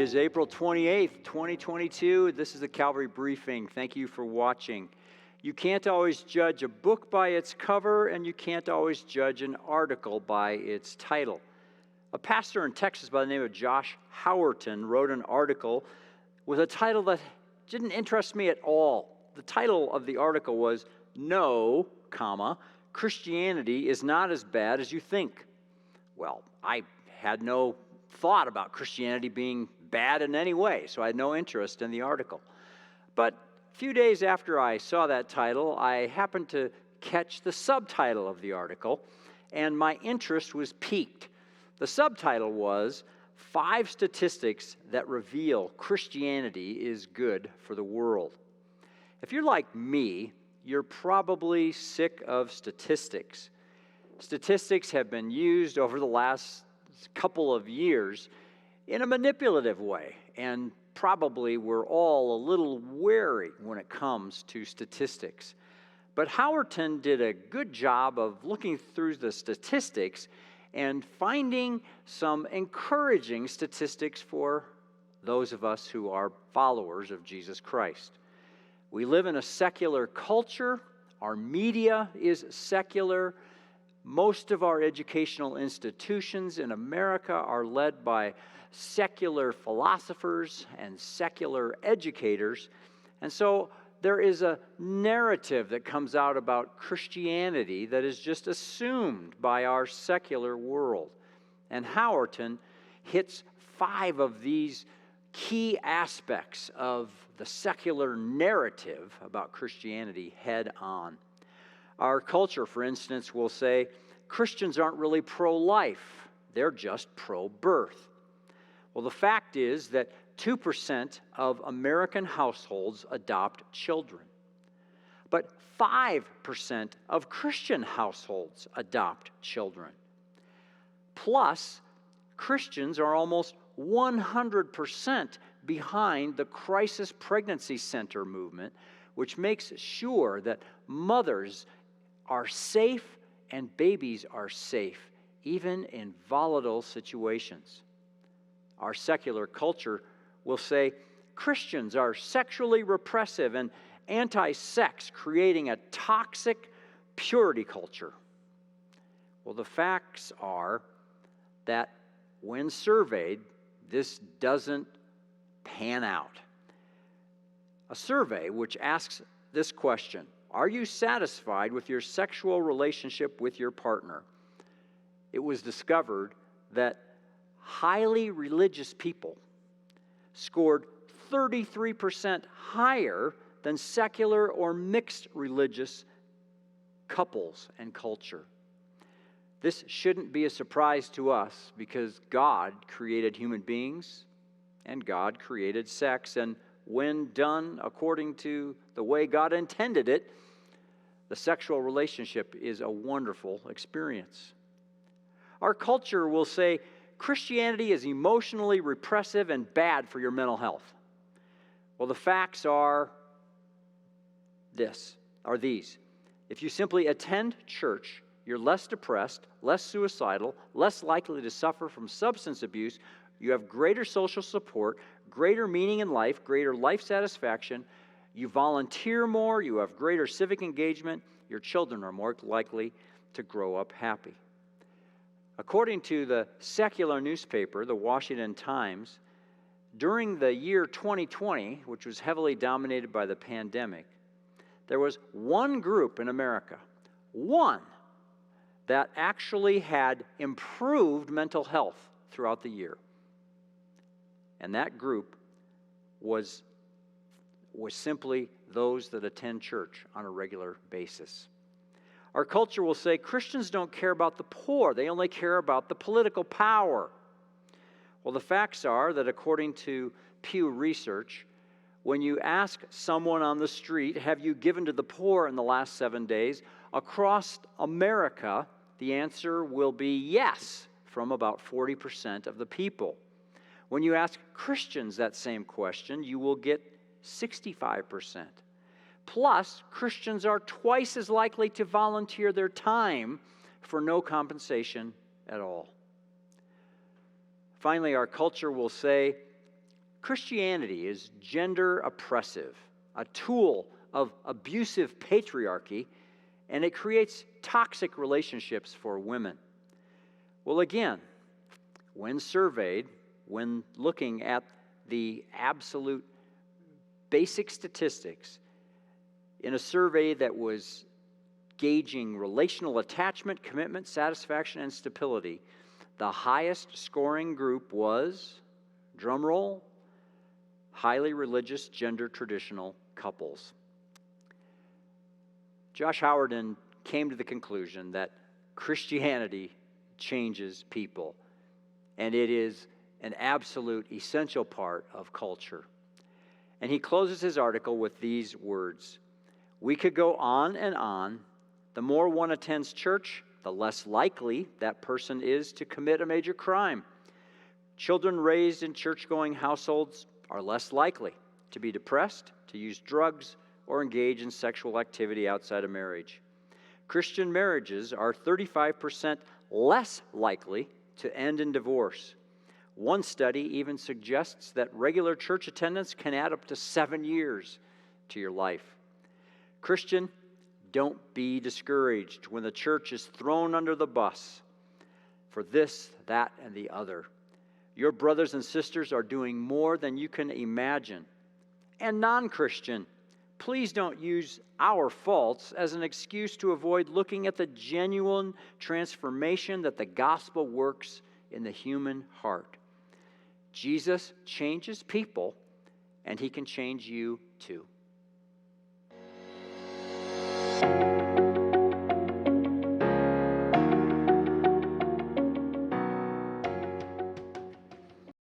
is April 28th, 2022. This is the Calvary Briefing. Thank you for watching. You can't always judge a book by its cover, and you can't always judge an article by its title. A pastor in Texas by the name of Josh Howerton wrote an article with a title that didn't interest me at all. The title of the article was, "No, Christianity is not as bad as you think." Well, I had no thought about Christianity being bad in any way, so I had no interest in the article. But a few days after I saw that title, I happened to catch the subtitle of the article, and my interest was piqued. The subtitle was, "5 Statistics That Reveal Christianity is Good for the World." If you're like me, you're probably sick of statistics. Statistics have been used over the last couple of years in a manipulative way, and probably we're all a little wary when it comes to statistics. But Howerton did a good job of looking through the statistics and finding some encouraging statistics for those of us who are followers of Jesus Christ. We live in a secular culture. Our media is secular. Most of our educational institutions in America are led by secular philosophers and secular educators. And so there is a narrative that comes out about Christianity that is just assumed by our secular world. And Howerton hits 5 of these key aspects of the secular narrative about Christianity head on. Our culture, for instance, will say Christians aren't really pro-life, they're just pro-birth. Well, the fact is that 2% of American households adopt children, but 5% of Christian households adopt children. Plus, Christians are almost 100% behind the Crisis Pregnancy Center movement, which makes sure that mothers are safe and babies are safe, even in volatile situations. Our secular culture will say Christians are sexually repressive and anti-sex, creating a toxic purity culture. Well, the facts are that when surveyed, this doesn't pan out. A survey which asks this question: are you satisfied with your sexual relationship with your partner? It was discovered that highly religious people scored 33% higher than secular or mixed religious couples and culture. This shouldn't be a surprise to us because God created human beings and God created sex, and when done according to the way God intended it, the sexual relationship is a wonderful experience. Our culture will say Christianity is emotionally repressive and bad for your mental health. Well, the facts are these. If you simply attend church, you're less depressed, less suicidal, less likely to suffer from substance abuse, you have greater social support, greater meaning in life, greater life satisfaction, you volunteer more, you have greater civic engagement, your children are more likely to grow up happy. According to the secular newspaper, the Washington Times, during the year 2020, which was heavily dominated by the pandemic, there was one group in America, one, that actually had improved mental health throughout the year. And that group was simply those that attend church on a regular basis. Our culture will say Christians don't care about the poor, they only care about the political power. Well, the facts are that according to Pew Research, when you ask someone on the street, have you given to the poor in the last 7 days, across America, the answer will be yes from about 40% of the people. When you ask Christians that same question, you will get 65%. Plus, Christians are twice as likely to volunteer their time for no compensation at all. Finally, our culture will say Christianity is gender oppressive, a tool of abusive patriarchy, and it creates toxic relationships for women. Well, again, when surveyed, when looking at the absolute basic statistics, in a survey that was gauging relational attachment, commitment, satisfaction, and stability, the highest scoring group was, drum roll, highly religious gender traditional couples. Josh Howardin came to the conclusion that Christianity changes people, and it is an absolute essential part of culture. And he closes his article with these words: "We could go on and on. The more one attends church, the less likely that person is to commit a major crime. Children raised in church-going households are less likely to be depressed, to use drugs, or engage in sexual activity outside of marriage. Christian marriages are 35% less likely to end in divorce. One study even suggests that regular church attendance can add up to 7 years to your life. Christian, don't be discouraged when the church is thrown under the bus for this, that, and the other. Your brothers and sisters are doing more than you can imagine. And non-Christian, please don't use our faults as an excuse to avoid looking at the genuine transformation that the gospel works in the human heart. Jesus changes people, and he can change you too."